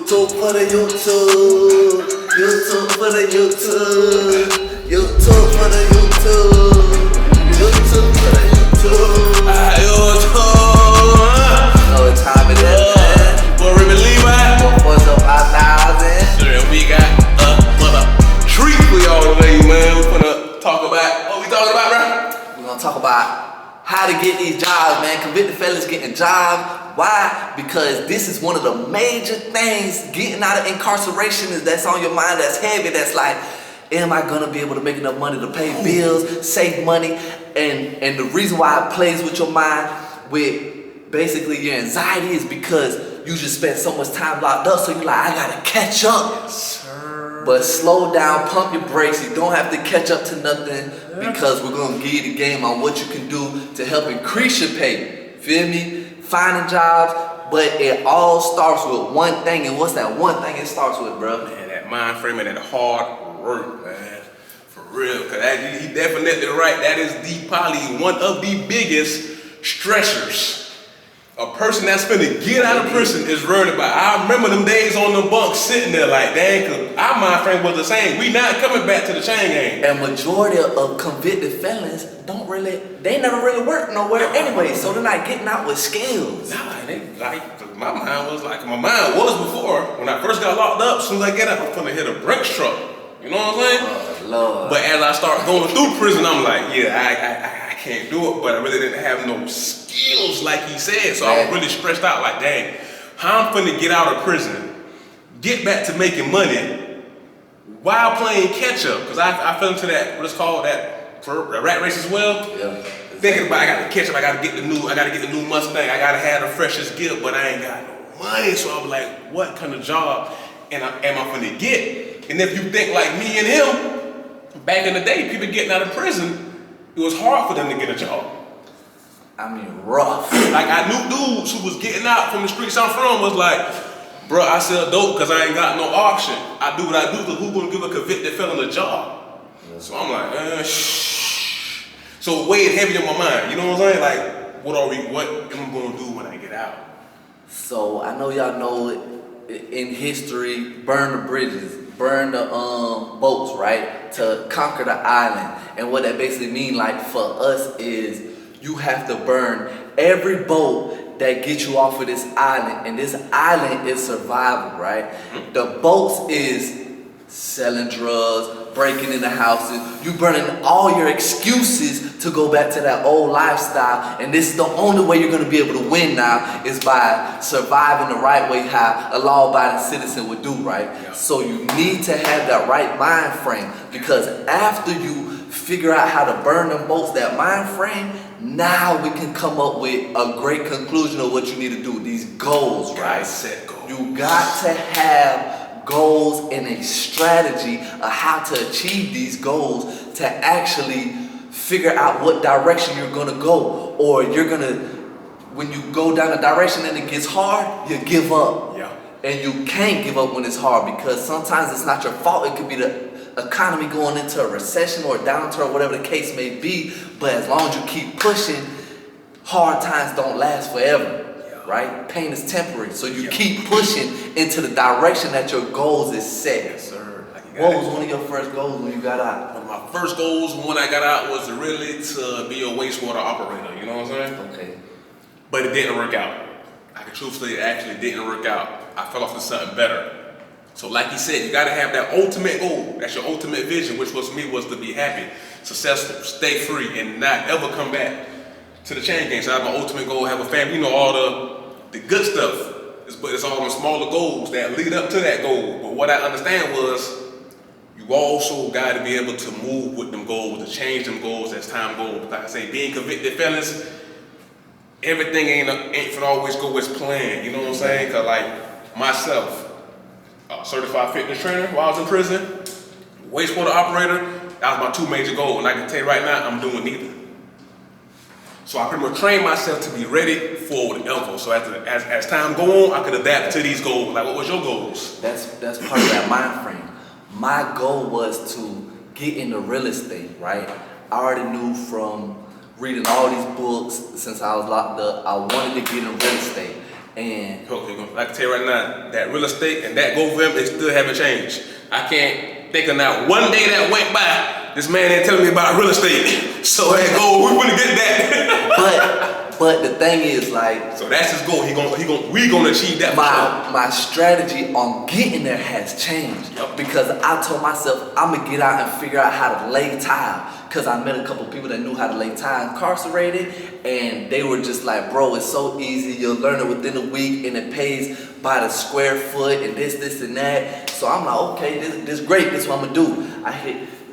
YouTube for the YouTube. YouTube for the YouTube. YouTube for the YouTube. YouTube for the YouTube. You know what time it is, man. For Ribbon Levi. What's up, 5,000? Sure, we got a treat for y'all today, man. We're gonna talk about, what we talking about, bro? We're gonna talk about how to get these jobs, man. Convicted felons getting jobs. Why? Because this is one of the major things getting out of incarceration is that's on your mind, that's heavy, that's like, am I gonna be able to make enough money to pay bills, save money? And the reason why it plays with your mind, with basically your anxiety, is because you just spent so much time locked up, so you're like, I gotta catch up. Yes, sir. But slow down, pump your brakes. You don't have to catch up to nothing because we're gonna give you the game on what you can do to help increase your pay. Feel me? Finding jobs, but it all starts with one thing. And what's that one thing it starts with, bro? Man, that mind frame and that hard work, man. For real, because he definitely right. That is probably one of the biggest stressors a person that's finna get out of prison is worried about. I remember them days on the bunk sitting there like, dang, cause our mind frame was the same. We not coming back to the chain gang. And majority of convicted felons they never really work nowhere anyway, so they're not getting out with skills. Nah, my mind was before. When I first got locked up, as soon as I get out, I'm finna hit a Brinks truck. You know what I'm saying? Oh, Lord. But as I start going through prison, I'm like, yeah, I can't do it, but I really didn't have no skills like he said, so I was really stressed out like, dang, how I'm finna get out of prison, get back to making money while playing catch up, because I fell into that, what's called that rat race as well. Yeah. Thinking about I gotta catch up, I gotta get the new Mustang, I gotta have the freshest gear, but I ain't got no money, so I was like, what kind of job am I finna get? And if you think like me and him, back in the day, people getting out of prison, it was hard for them to get a job. I mean, rough. Like I knew dudes who was getting out from the streets I'm from was like, bro, I sell dope because I ain't got no option. I do what I do, because who gonna give a convicted felon a job? Yeah. So I'm like, shh. So it weighed heavy on my mind, you know what I'm saying? Like, what am I gonna do when I get out? So I know y'all know in history, burn the bridges, burn the boats, right? To conquer the island. And what that basically means, like for us, is you have to burn every boat that gets you off of this island. And this island is survival, right? Mm-hmm. The boats is selling drugs, breaking into houses. You burning all your excuses to go back to that old lifestyle. And this is the only way you're gonna be able to win now, is by surviving the right way, how a law-abiding citizen would do, right? Yeah. So you need to have that right mind frame, because after you figure out how to burn them boats, that mind frame, now we can come up with a great conclusion of what you need to do, these goals, right? Set goals. You got to have goals and a strategy of how to achieve these goals, to actually figure out what direction you're gonna go. Or when you go down a direction and it gets hard, you give up. Yeah. And you can't give up when it's hard, because sometimes it's not your fault. It could be the economy going into a recession or a downturn, whatever the case may be. But as long as you keep pushing, hard times don't last forever. Right? Pain is temporary, so you keep pushing into the direction that your goals is set. Yes, sir. What was one of your first goals when you got out? One of my first goals when I got out was really to be a wastewater operator, you know what I'm saying? Okay. But it didn't work out. I can truthfully, it actually didn't work out. I fell off to something better. So like you said, you gotta have that ultimate goal. That's your ultimate vision, which was to be happy, successful, stay free, and not ever come back to the chain gang. So I have my ultimate goal, have a family, you know, all the good stuff. But it's all the smaller goals that lead up to that goal. But what I understand was, you also got to be able to move with them goals, to change them goals as time goes. Like I say, being convicted felons, everything ain't finna always go as planned. You know what I'm saying? Cause like myself, certified fitness trainer while I was in prison, wastewater operator, that was my two major goals. And I can tell you right now, I'm doing neither. So I pretty much trained myself to be ready for whatever. So as time go on, I could adapt to these goals. Like, what was your goals? That's part of that mind frame. My goal was to get into real estate, right? I already knew from reading all these books since I was locked up, I wanted to get in real estate. And I can tell you right now, that real estate and that go for him, they still haven't changed. I can't think of not one day that went by, this man ain't telling me about real estate. So that goal, we gonna get that. but the thing is, like, so that's his goal. We gonna achieve that. My strategy on getting there has changed. Yep. Because I told myself I'm gonna get out and figure out how to lay tile. Cause I met a couple people that knew how to lay tile incarcerated, and they were just like, bro, it's so easy. You'll learn it within a week, and it pays by the square foot, and this, and that. So I'm like, okay, this great. This is what I'm gonna do.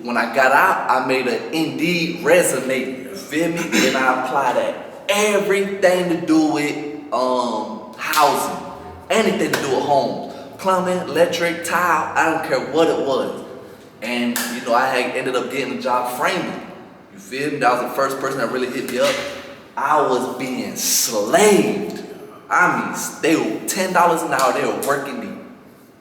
When I got out, I made an Indeed resume. You feel me? And I applied that. Everything to do with housing, anything to do with homes, plumbing, electric, tile, I don't care what it was. And you know, I had ended up getting a job framing. You feel me? That was the first person that really hit me up. I was being slaved. I mean, they were $10 an hour. They were working me.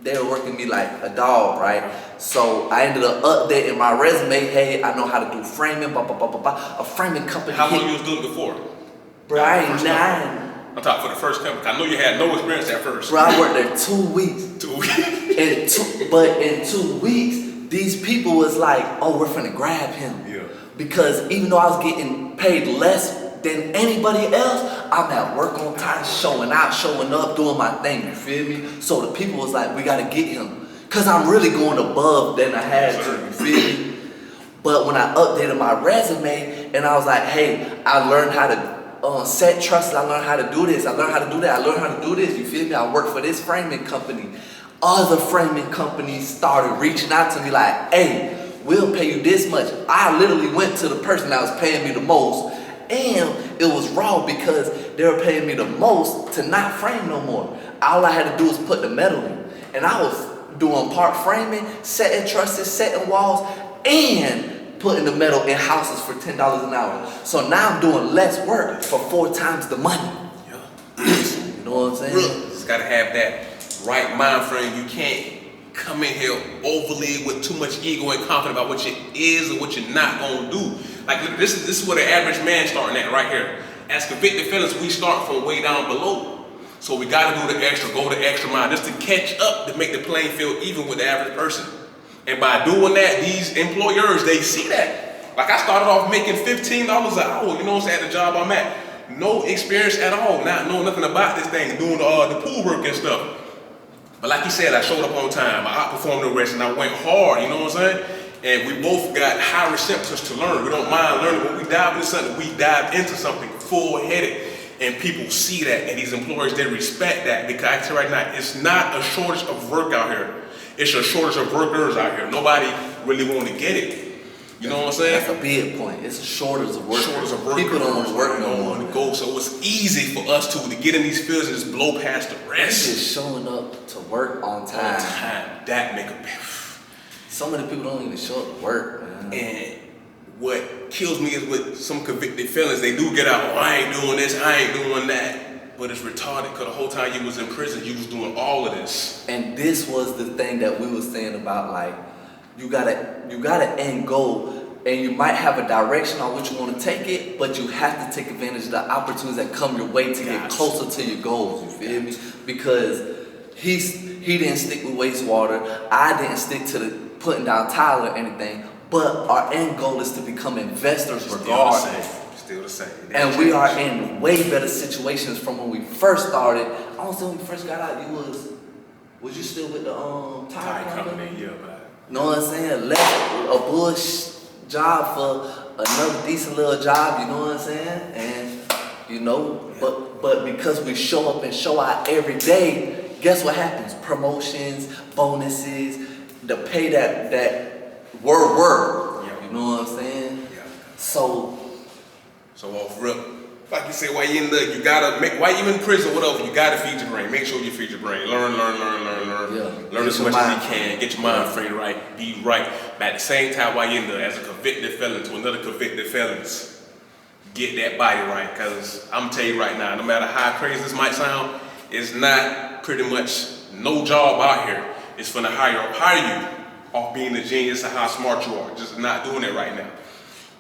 They were working me like a dog, right? So I ended up updating my resume. Hey, I know how to do framing, blah, blah, blah, blah, blah. A framing company. How long you was doing before? Bro, I ain't 9. I'm talking for the first company. I know you had no experience at first. Bro, I worked there 2 weeks. 2 weeks. But in 2 weeks, these people was like, oh, we're finna grab him. Yeah. Because even though I was getting paid less than anybody else, I'm at work on time, showing out, showing up, doing my thing, you feel me? So the people was like, we gotta get him. Cause I'm really going above than I had to, you feel me? But when I updated my resume and I was like, hey, I learned how to set trusses, I learned how to do this, I learned how to do that, I learned how to do this, you feel me? I work for this framing company. Other framing companies started reaching out to me like, hey, we'll pay you this much. I literally went to the person that was paying me the most, and it was raw because they were paying me the most to not frame no more. All I had to do was put the metal in. And I was doing part framing, setting trusses, setting walls, and putting the metal in houses for $10 an hour. So now I'm doing less work for 4 times the money. Yeah. You know what I'm saying? Really, just gotta have that right mind frame. You can't come in here overly with too much ego and confident about what you is or what you're not gonna do. Like, look, this is where the average man starting at right here. As convicted felons, we start from way down below. So we gotta do the extra, go the extra mile, just to catch up, to make the playing field even with the average person. And by doing that, these employers, they see that. Like, I started off making $15 an hour, you know what I'm saying, at the job I'm at. No experience at all, not knowing nothing about this thing, doing the pool work and stuff. But like you said, I showed up on time, I outperformed the rest, and I went hard, you know what I'm saying? And we both got high receptors to learn. We don't mind learning. When we dive into something, we dive into something full-headed. And people see that, and these employers, they respect that, because I tell you right now, it's not a shortage of work out here. It's a shortage of workers out here. Nobody really want to get it. You know what I'm saying? That's a big point. It's a shortage of workers. Shortage of workers. People don't want to work no more. To go. So it's easy for us to get in these fields and just blow past the rest. Just showing up to work on time. On time. That make a So many people don't even show up to work, man. And what kills me is with some convicted felons, they do get out, oh, I ain't doing this, I ain't doing that. But it's retarded, because the whole time you was in prison, you was doing all of this. And this was the thing that we was saying about, like, you gotta end goal, and you might have a direction on which you want to take it, but you have to take advantage of the opportunities that come your way to get closer to your goals, you feel me? Because he didn't stick with wastewater, I didn't stick to the putting down tile or anything, but our end goal is to become investors regardless. Still the same. And we are in way better situations from when we first started. I don't say when we first got out, was you still with the tire company? Yeah, but Know what I'm saying? Left a bush job for another decent little job, you know what I'm saying? And you know, but because we show up and show out every day, guess what happens? Promotions, bonuses, the pay that word. Yeah. You know what I'm saying? Yeah. So off rip, like you say, while you while you in prison, whatever, you gotta feed your brain. Make sure you feed your brain. Learn. Yeah. Learn as much as you can. Get your mind frame right. Be right. But at the same time, while you're in there, as a convicted felon to another convicted felons, get that body right. Cause I'm telling you right now, no matter how crazy this might sound, it's not pretty much no job out here. It's gonna hire you off being a genius and how smart you are. Just not doing it right now.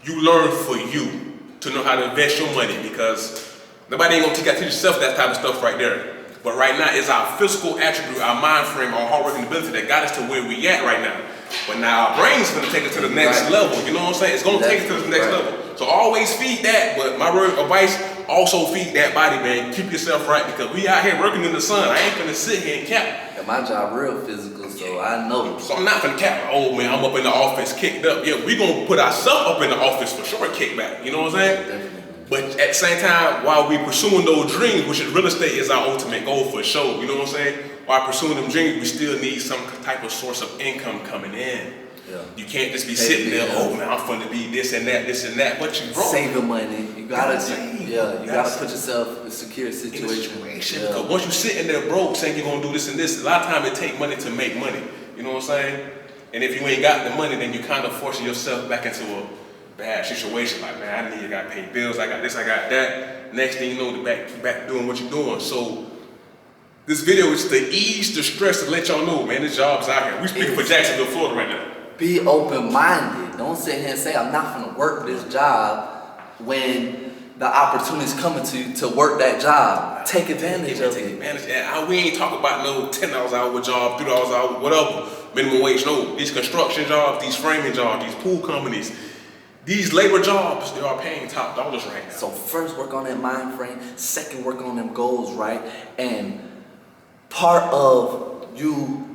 You learn for you to know how to invest your money, because nobody ain't gonna teach yourself that type of stuff right there. But right now, it's our physical attribute, our mind frame, our hard working ability that got us to where we at right now. But now our brain's gonna take it to the next level. You know what I'm saying? It's gonna take it to the next level. So always feed that. But my word advice, also feed that body, man. Keep yourself right because we out here working in the sun. I ain't gonna sit here and cap. Yeah, my job real physical, so I know. So I'm not gonna cap. Oh man, I'm up in the office, kicked up. Yeah, we gonna put ourselves up in the office for sure, kick back. You know what I'm saying? Definitely. But at the same time, while we pursuing those dreams, which is real estate is our ultimate goal for sure, you know what I'm saying? While pursuing them dreams, we still need some type of source of income coming in. Yeah. You can't just be sitting there, oh man, I'm finna be this and that, but you broke. Saving money. You gotta you gotta put yourself in a secure situation. Yeah. Because once you sitting there broke saying you're gonna do this and this, a lot of times it take money to make money. You know what I'm saying? And if you ain't got the money, then you kind of forcing yourself back into a bad situation. Like, man, I gotta pay bills, I got this, I got that. Next thing you know, you back doing what you're doing. So this video is to ease the stress to let y'all know, man, this job's out here. We speaking for Jacksonville, Florida right now. Be open-minded. Don't sit here and say, I'm not gonna work this job when the opportunity's coming to you to work that job. Take advantage of it. We ain't talking about no $10 hour job, $3 hour, whatever, minimum wage. No, these construction jobs, these framing jobs, these pool companies, these labor jobs, they are paying top dollars right now. So first work on that mind frame, second work on them goals, right? And part of you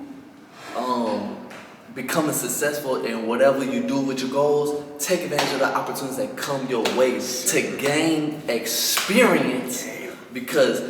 becoming successful in whatever you do with your goals, take advantage of the opportunities that come your way to gain experience, because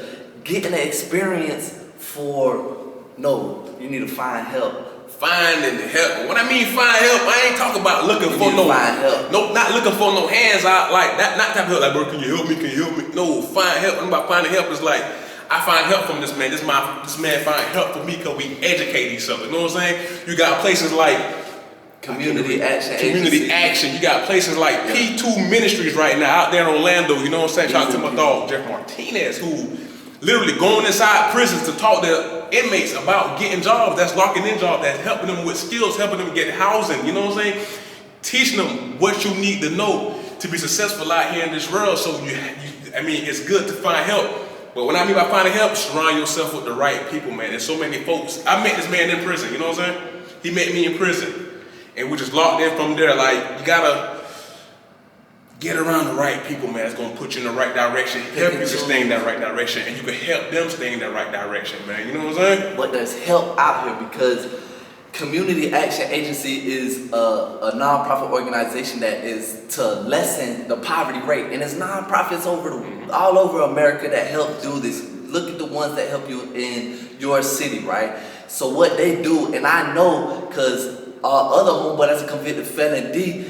getting the experience you need to find help. Finding help. When I mean find help, I ain't talking about looking for no help. No, not looking for no hands out like that. Not type of help like, bro, can you help me? Can you help me? No, find help. I'm about finding help is like, I find help from this man. This man find help for me because we educate each other. You know what I'm saying? You got places like Community Action. You got places like P2 Ministries right now out there in Orlando. You know what I'm saying? Shout out to my dog Jeff Martinez, who literally going inside prisons to talk to inmates about getting jobs. That's locking in jobs. That's helping them with skills, helping them get housing. You know what I'm saying? Teaching them what you need to know to be successful out here in this world. So it's good to find help. But when I mean by finding help, surround yourself with the right people, man. There's so many folks. I met this man in prison, you know what I'm saying? He met me in prison. And we just locked in from there. Like, you gotta get around the right people, man. It's gonna put you in the right direction, help you to stay in that right direction, and you can help them stay in that right direction, man. You know what I'm saying? But there's help out here because Community Action Agency is a nonprofit organization that is to lessen the poverty rate. And there's nonprofits all over America that help do this. Look at the ones that help you in your city, right? So what they do, and I know because our other homeboy that's a convicted felon, D,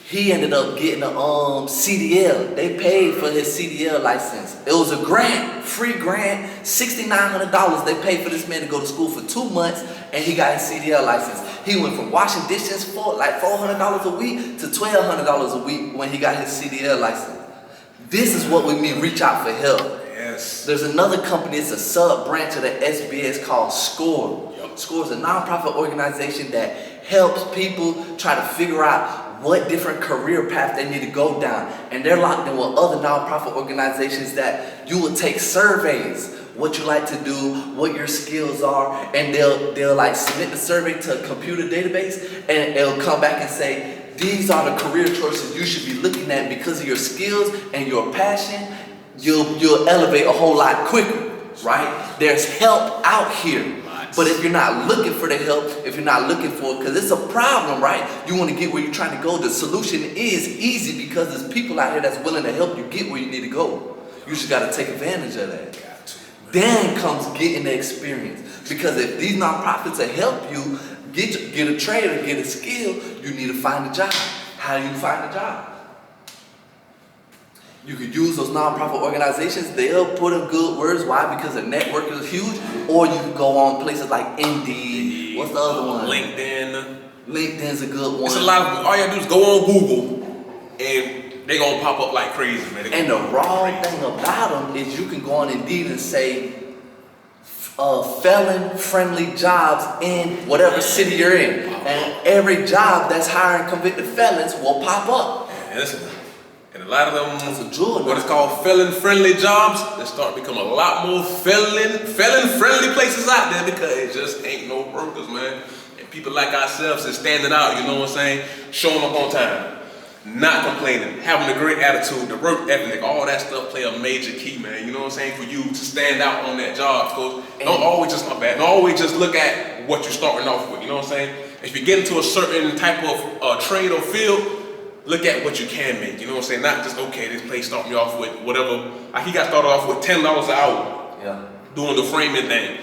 he ended up getting a CDL. They paid for his CDL license. It was a grant, free grant, $6,900. They paid for this man to go to school for 2 months, and he got his CDL license. He went from washing dishes for like $400 a week to $1,200 a week when he got his CDL license. This is what we mean, reach out for help. Yes. There's another company, it's a sub-branch of the SBS called SCORE. Yep. SCORE is a nonprofit organization that helps people try to figure out what different career path they need to go down. And they're locked in with other nonprofit organizations that you will take surveys, what you like to do, what your skills are, and they'll like submit the survey to a computer database, and they'll come back and say, these are the career choices you should be looking at because of your skills and your passion. You'll elevate a whole lot quicker, right? There's help out here. But if you're not looking for the help, if you're not looking for it, because it's a problem, right? You want to get where you're trying to go. The solution is easy because there's people out here that's willing to help you get where you need to go. You just got to take advantage of that. Then comes getting the experience. Because if these nonprofits will help you get a trade or get a skill, you need to find a job. How do you find a job? You could use those nonprofit organizations. They'll put in good words. Why? Because the network is huge. Or you can go on places like Indeed. What's the other one? LinkedIn. LinkedIn's a good one. It's a lot of, all you have to do is go on Google and they're going to pop up like crazy, man. And the wrong thing about them is you can go on Indeed and say, felon-friendly jobs in whatever city you're in. And every job that's hiring convicted felons will pop up. And listen, and a lot of That's a them, jewel what now. is called felon-friendly jobs, they start to become a lot more felon-friendly places out there because it just ain't no workers, man. And people like ourselves is standing out, you know what I'm saying? Showing up on time, not complaining, having a great attitude, the work ethic, all that stuff play a major key, man. You know what I'm saying? For you to stand out on that job, because don't always just look at what you're starting off with, you know what I'm saying? If you get into a certain type of trade or field, look at what you can make, you know what I'm saying? Not just, okay, this place started me off with whatever. Like he got started off with $10 an hour doing the framing thing.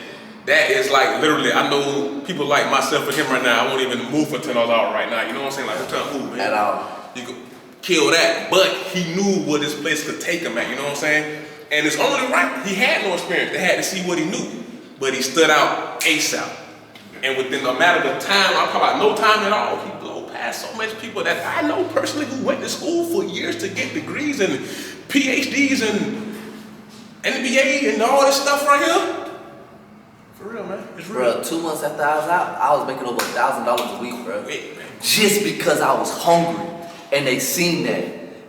That is like literally, I know people like myself and him right now, I won't even move for $10 an hour right now, you know what I'm saying? Like, I'm trying to move, man. At all. You could kill that, but he knew what this place could take him at, you know what I'm saying? And it's only right, he had no experience, they had to see what he knew, but he stood out ASAP. And within a matter of time, I'm talking about no time at all, he blew past so much people that I know personally who went to school for years to get degrees and PhDs and NBA and all this stuff right here. For real, man. It's real. Bro, 2 months after I was out, I was making over $1,000 a week, bro. Wait, man. Just because I was hungry and they seen that.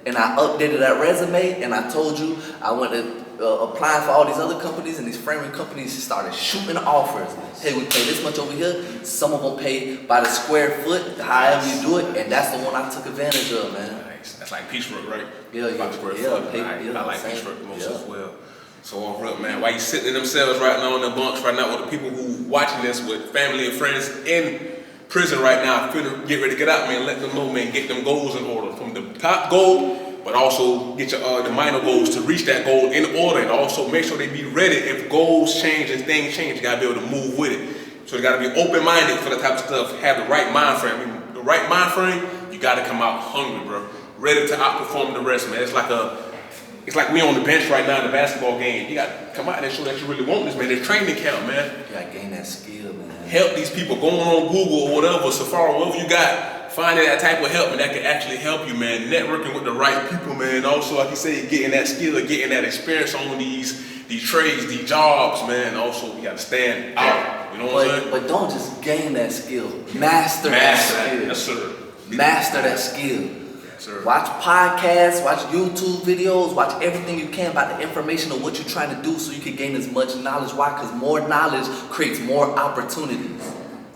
And I updated that resume and I told you I went to applying for all these other companies, and these framing companies started shooting offers. Hey, we pay this much over here. Some of them pay by the square foot, however you do it, and that's the one I took advantage of, man. Nice. That's like piecework, right? Yeah, About the square foot. I like piecework the most as well. So on real, man, while you sitting in themselves right now in the bunks right now with the people who watching this with family and friends in prison right now, finna get ready to get out, man, let them know, man, get them goals in order. From the top goal, but also get your the minor goals to reach that goal in order, and also make sure they be ready if goals change and things change. You gotta be able to move with it. So you gotta be open-minded for the type of stuff. Have the right mind frame. I mean, the right mind frame, you gotta come out hungry, bro. Ready to outperform the rest, man. It's like me on the bench right now in the basketball game. You gotta come out and show that you really want this, man. There's training camp, man. You gotta gain that skill, man. Help these people going on Google or whatever, Safari, whatever you got. Finding that type of help, and that can actually help you, man. Networking with the right people, man. Also, like you say, getting that skill, getting that experience on these trades, these jobs, man. Also, you gotta stand out. You know what I'm saying? But don't just gain that skill. Master that skill. Yes, sir. Master that skill. Yes, sir. Watch podcasts, watch YouTube videos, watch everything you can about the information of what you're trying to do so you can gain as much knowledge. Why? Because more knowledge creates more opportunities.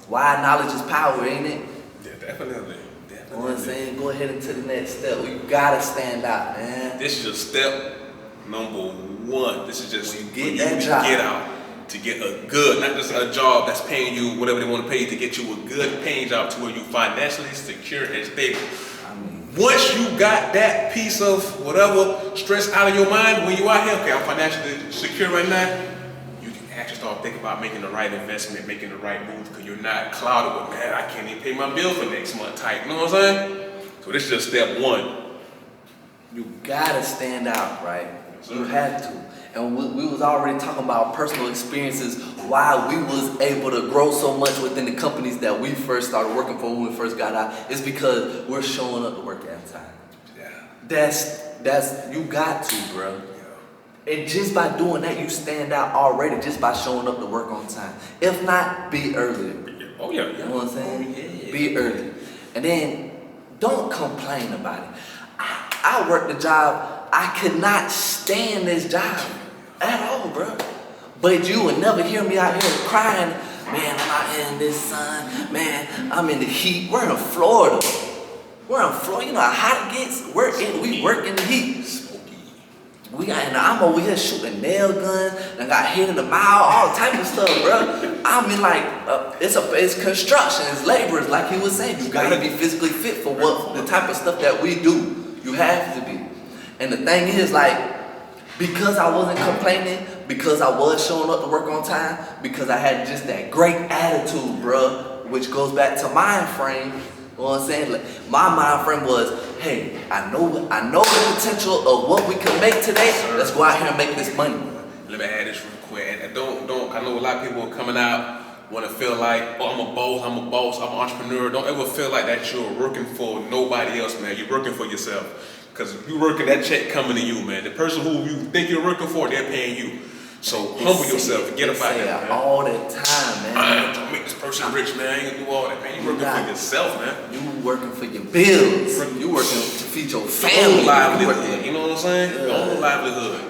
Why? Knowledge is power, ain't it? Yeah, definitely. You know what I'm saying? Go ahead into the next step. You gotta stand out, man. This is just step number one. This is just when you for get that job. to get out, to get a good, not just a job that's paying you whatever they want to pay you, to get you a good paying job to where you financially secure and stable. Once you got that piece of whatever stress out of your mind, when you out here, okay, I'm financially secure right now, you can actually start thinking about making the right investment, making the right move, because you're not clouded with, man, I can't even pay my bill for next month type. You know what I'm saying? So this is just step one. You gotta stand out, right? You have to. And we was already talking about personal experiences, why we was able to grow so much within the companies that we first started working for when we first got out. It's because we're showing up to work at a time. Yeah. That's you got to, bro. Yeah. And just by doing that, you stand out already just by showing up to work on time. If not, be early. Oh yeah. You know what I'm saying? Yeah. Be early. And then don't complain about it. I worked the job. I could not stand this job at all, bro. But you would never hear me out here crying, man, I'm out in this sun, man, I'm in the heat. We're in Florida. You know how hot it gets? We work in the heat. I'm over here shooting nail guns, and I got hit in the mouth, all type of stuff, bro. I mean, like, it's construction, it's laborers, like he was saying. You gotta be physically fit for the type of stuff that we do. You have to be. And the thing is, like, because I wasn't complaining, because I was showing up to work on time, because I had just that great attitude, bro, which goes back to Mindframe. You know what I'm saying? Like, my mind frame was, hey, I know the potential of what we can make today. Let's go out here and make this money. Let me add this real quick. And don't. I know a lot of people are coming out want to feel like, oh, I'm a boss, I'm an entrepreneur. Don't ever feel like that you're working for nobody else, man. You're working for yourself. Because you're working, that check coming to you, man. The person who you think you're working for, they're paying you. So humble yourself and get up out there, man. All the time, man. Don't make this person person rich, man. You can do all that, man. You working for yourself, man. You working for your bills. You working to feed your Your family. own livelihood. You know what I'm saying? Your own livelihood.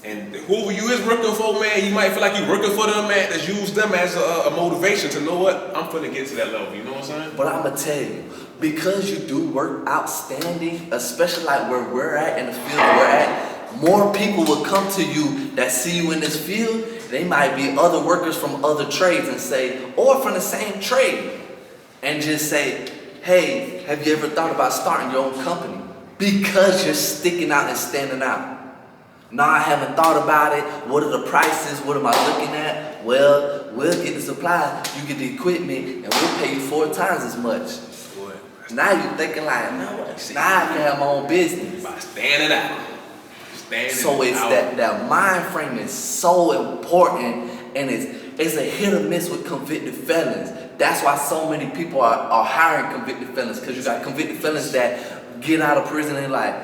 And whoever you is working for, man, you might feel like you're working for them, man. Just use them as a motivation to know what I'm finna get to that level. You know what I'm saying? But I'm gonna tell you, because you do work outstanding, especially like where we're at in the field we're at, more people will come to you that see you in this field. They might be other workers from other trades and say, or from the same trade, and just say, hey, have you ever thought about starting your own company? Because you're sticking out and standing out. No, I haven't thought about it. What are the prices? What am I looking at? Well, we'll get the supply, you get the equipment, and we'll pay you 4 times as much. Boy, Now you're thinking like, now I can have my own business. by standing out. So it's that mind frame is so important, and it's a hit or miss with convicted felons. That's why so many people are hiring convicted felons, because you got convicted felons that get out of prison and like,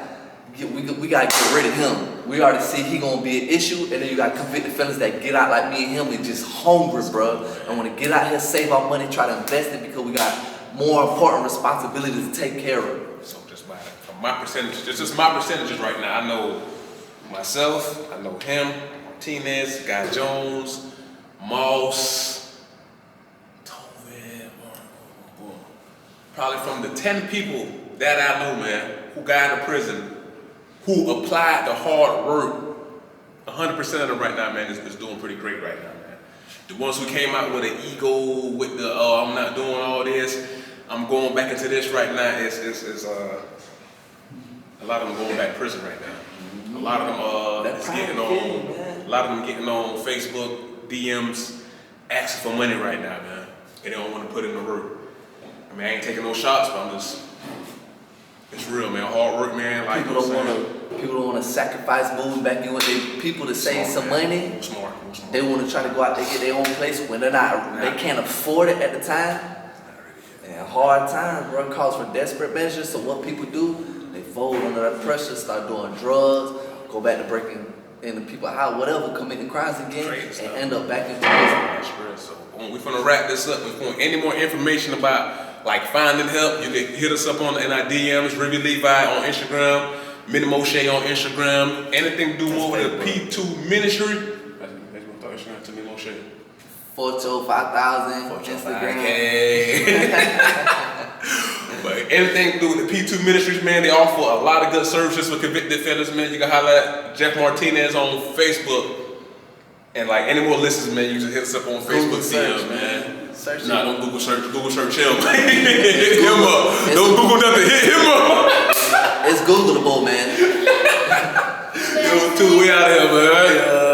we gotta get rid of him. We already see he gonna be an issue, and then you got convicted felons that get out like me and him and just hungry, bro. And wanna get out here, save our money, try to invest it because we got more important responsibilities to take care of. So just from my percentages, just my percentages right now. I know myself, I know him, Martinez, Guy Jones, Moss, Tovin, probably from the 10 people that I know, man, who got out of prison, who applied the hard work, 100% of them right now, man, is doing pretty great right now, man. The ones who came out with an ego, with the, I'm not doing all this, I'm going back into this right now, a lot of them going back to prison right now. A lot of them a lot of them getting on Facebook, DMs, asking for money right now, man. And they don't want to put in the work. I mean, I ain't taking no shots, but I'm just, it's real, man. Hard work, man. Like people don't want to sacrifice moving back in with their people to save some money. Smart. They want to try to go out there, get their own place when they can't afford it at the time. And hard times, bro, calls for desperate measures. So what people do, they fold under that pressure, start doing drugs, go back to breaking into people's house, whatever, committing crimes again, and end up back in prison. That's real. So we're gonna wrap this up. If you want any more information about like finding help, you can hit us up in our DMs, Rivy Levi on Instagram, Minnie Moshe on Instagram. Anything to do more with the P2 ministry. That's what Instagram to Minnie Moshe. 450,000 Instagram. But anything to do with the P2 Ministries, man, they offer a lot of good services for convicted fellas, man. You can holler at Jeff Martinez on Facebook. And like any more listeners, man, you just hit us up on Facebook search, man. Search nah, don't Google search him. Hit him up. Don't Google nothing, hit him up. It's Googleable, man. Yo, we out here, man.